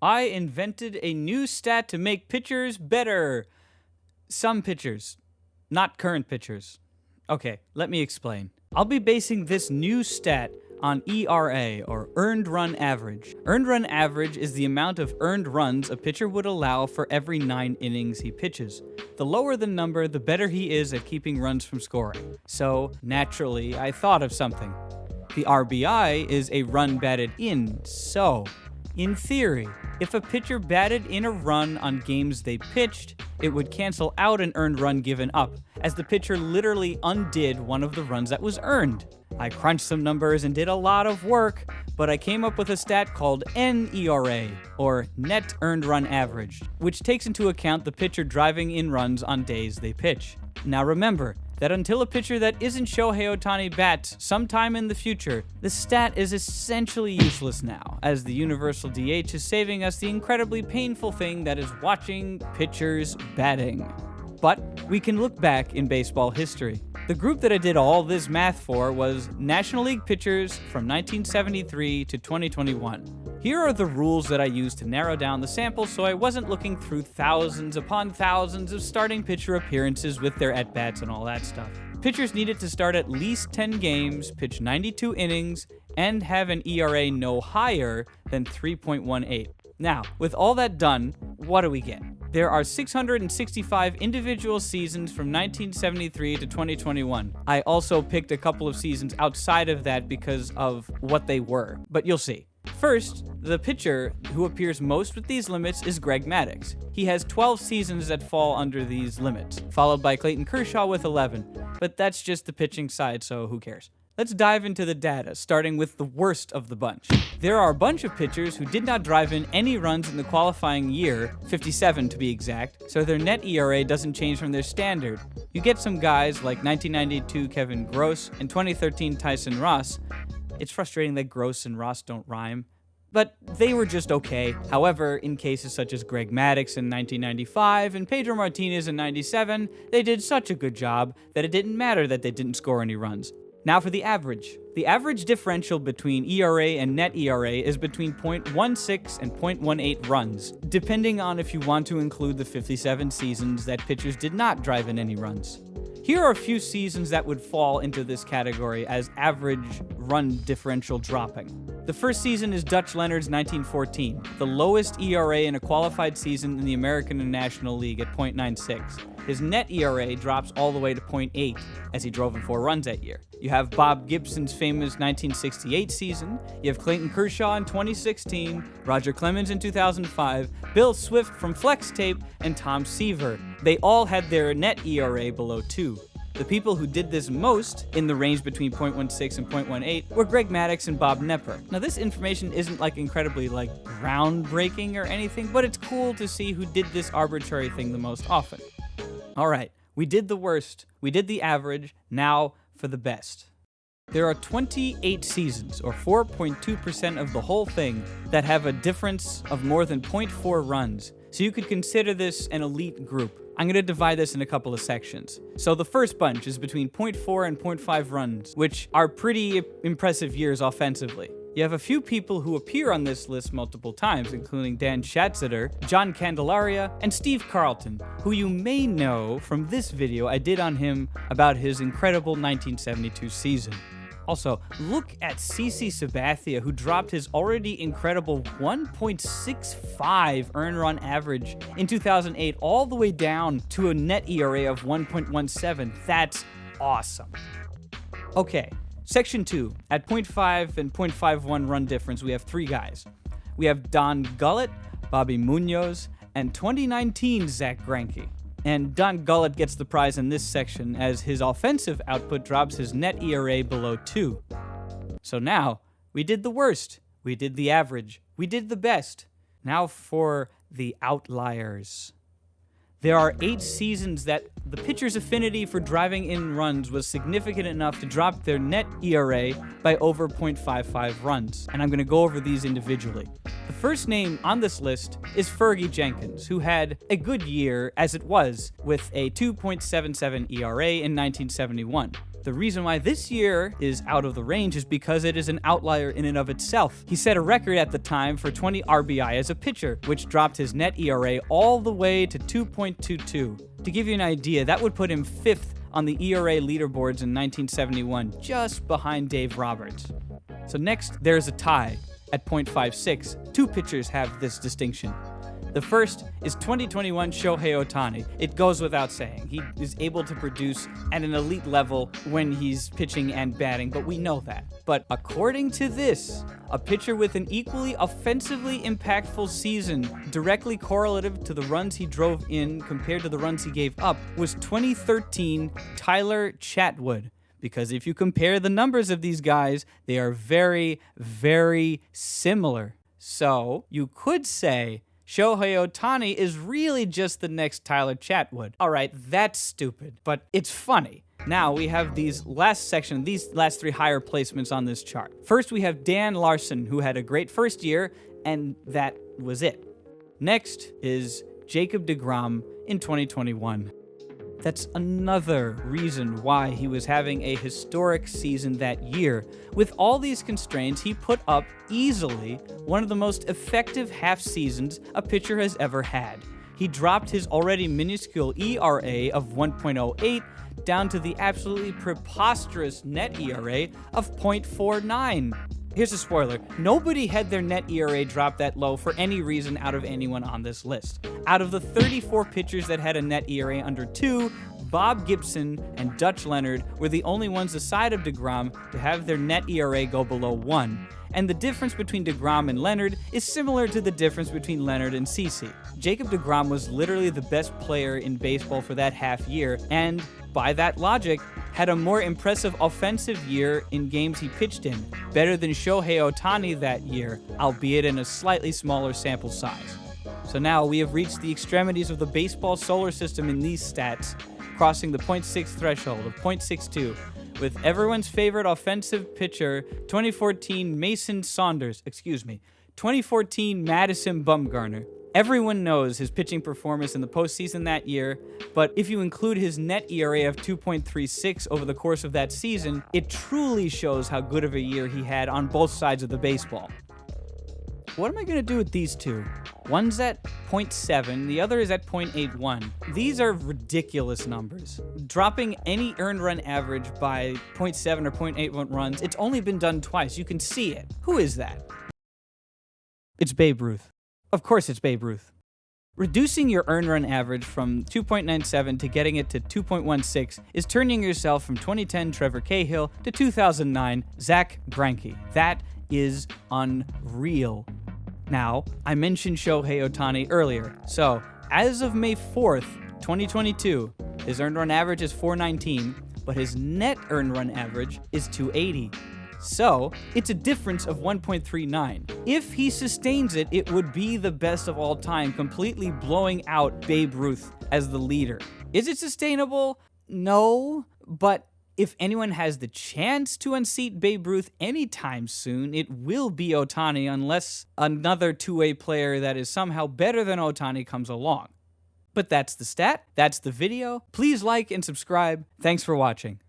I invented a new stat to make pitchers better. Some pitchers, not current pitchers. Okay, let me explain. I'll be basing this new stat on ERA, or Earned Run Average. Earned Run Average is the amount of earned runs a pitcher would allow for every 9 innings he pitches. The lower the number, the better he is at keeping runs from scoring. So, naturally, I thought of something. The RBI is a run batted in, so, in theory, if a pitcher batted in a run on games they pitched, it would cancel out an earned run given up, as the pitcher literally undid one of the runs that was earned. I crunched some numbers and did a lot of work, but I came up with a stat called NERA, or Net Earned Run Average, which takes into account the pitcher driving in runs on days they pitch. Now remember, that until a pitcher that isn't Shohei Ohtani bats sometime in the future, the stat is essentially useless now, as the universal DH is saving us the incredibly painful thing that is watching pitchers batting. But we can look back in baseball history. The group that I did all this math for was National League pitchers from 1973 to 2021. Here are the rules that I used to narrow down the sample so I wasn't looking through thousands upon thousands of starting pitcher appearances with their at-bats and all that stuff. Pitchers needed to start at least 10 games, pitch 92 innings, and have an ERA no higher than 3.18. Now, with all that done, what do we get? There are 665 individual seasons from 1973 to 2021. I also picked a couple of seasons outside of that because of what they were, but you'll see. First, the pitcher who appears most with these limits is Greg Maddux. He has 12 seasons that fall under these limits, followed by Clayton Kershaw with 11, but that's just the pitching side, so who cares? Let's dive into the data, starting with the worst of the bunch. There are a bunch of pitchers who did not drive in any runs in the qualifying year, 57 to be exact, so their net ERA doesn't change from their standard. You get some guys like 1992 Kevin Gross and 2013 Tyson Ross. It's frustrating that Gross and Ross don't rhyme, but they were just okay. However, in cases such as Greg Maddux in 1995 and Pedro Martinez in 97, they did such a good job that it didn't matter that they didn't score any runs. Now for the average. The average differential between ERA and net ERA is between 0.16 and 0.18 runs, depending on if you want to include the 57 seasons that pitchers did not drive in any runs. Here are a few seasons that would fall into this category as average run differential dropping. The first season is Dutch Leonard's 1914, the lowest ERA in a qualified season in the American and National League at 0.96. His net ERA drops all the way to 0.8, as he drove in 4 runs that year. You have Bob Gibson's famous 1968 season, you have Clayton Kershaw in 2016, Roger Clemens in 2005, Bill Swift from Flex Tape, and Tom Seaver. They all had their net ERA below 2. The people who did this most, in the range between 0.16 and 0.18, were Greg Maddux and Bob Knepper. Now this information isn't incredibly groundbreaking or anything, but it's cool to see who did this arbitrary thing the most often. Alright, we did the worst, we did the average, now for the best. There are 28 seasons, or 4.2% of the whole thing, that have a difference of more than 0.4 runs, so you could consider this an elite group. I'm going to divide this in a couple of sections. So the first bunch is between 0.4 and 0.5 runs, which are pretty impressive years offensively. You have a few people who appear on this list multiple times, including Dan Schatzeder, John Candelaria, and Steve Carlton, who you may know from this video I did on him about his incredible 1972 season. Also, look at CC Sabathia, who dropped his already incredible 1.65 earned run average in 2008 all the way down to a net ERA of 1.17. That's awesome. Okay, section 2. At 0.5 and 0.51 run difference, we have 3 guys. We have Don Gullett, Bobby Munoz, and 2019 Zach Greinke. And Don Gullett gets the prize in this section as his offensive output drops his net ERA below 2. So now, we did the worst, we did the average, we did the best. Now for the outliers. There are 8 seasons that the pitcher's affinity for driving in runs was significant enough to drop their net ERA by over 0.55 runs, and I'm going to go over these individually. The first name on this list is Fergie Jenkins, who had a good year as it was, with a 2.77 ERA in 1971. The reason why this year is out of the range is because it is an outlier in and of itself. He set a record at the time for 20 RBI as a pitcher, which dropped his net ERA all the way to 2.22. To give you an idea, that would put him 5th on the ERA leaderboards in 1971, just behind Dave Roberts. So next, there's a tie at .56. Two pitchers have this distinction. The first is 2021 Shohei Ohtani. It goes without saying. He is able to produce at an elite level when he's pitching and batting, but we know that. But according to this, a pitcher with an equally offensively impactful season, directly correlative to the runs he drove in compared to the runs he gave up, was 2013 Tyler Chatwood. Because if you compare the numbers of these guys, they are very, very similar. So you could say Shohei Ohtani is really just the next Tyler Chatwood. All right, that's stupid, but it's funny. Now we have these last 3 higher placements on this chart. First, we have Dan Larson, who had a great first year, and that was it. Next is Jacob deGrom in 2021. That's another reason why he was having a historic season that year. With all these constraints, he put up easily one of the most effective half seasons a pitcher has ever had. He dropped his already minuscule ERA of 1.08 down to the absolutely preposterous net ERA of 0.49. Here's a spoiler. Nobody had their net ERA drop that low for any reason out of anyone on this list. Out of the 34 pitchers that had a net ERA under 2, Bob Gibson and Dutch Leonard were the only ones aside of deGrom to have their net ERA go below 1. And the difference between deGrom and Leonard is similar to the difference between Leonard and CeCe. Jacob deGrom was literally the best player in baseball for that half year, and by that logic, had a more impressive offensive year in games he pitched in, better than Shohei Ohtani that year, albeit in a slightly smaller sample size. So now we have reached the extremities of the baseball solar system in these stats, crossing the .6 threshold of .62, with everyone's favorite offensive pitcher, 2014 Madison Bumgarner. Everyone knows his pitching performance in the postseason that year, but if you include his net ERA of 2.36 over the course of that season, it truly shows how good of a year he had on both sides of the baseball. What am I going to do with these two? One's at 0.7, the other is at 0.81. These are ridiculous numbers. Dropping any earned run average by 0.7 or 0.81 runs, it's only been done twice. You can see it. Who is that? It's Babe Ruth. Of course it's Babe Ruth. Reducing your earned run average from 2.97 to getting it to 2.16 is turning yourself from 2010 Trevor Cahill to 2009 Zach Greinke. That is unreal. Now, I mentioned Shohei Ohtani earlier. So, as of May 4th, 2022, his earned run average is 419, but his net earned run average is 280. So, it's a difference of 1.39. If he sustains it, it would be the best of all time, completely blowing out Babe Ruth as the leader. Is it sustainable? No, but if anyone has the chance to unseat Babe Ruth anytime soon, it will be Ohtani unless another two-way player that is somehow better than Ohtani comes along. But that's the stat, that's the video. Please like and subscribe. Thanks for watching.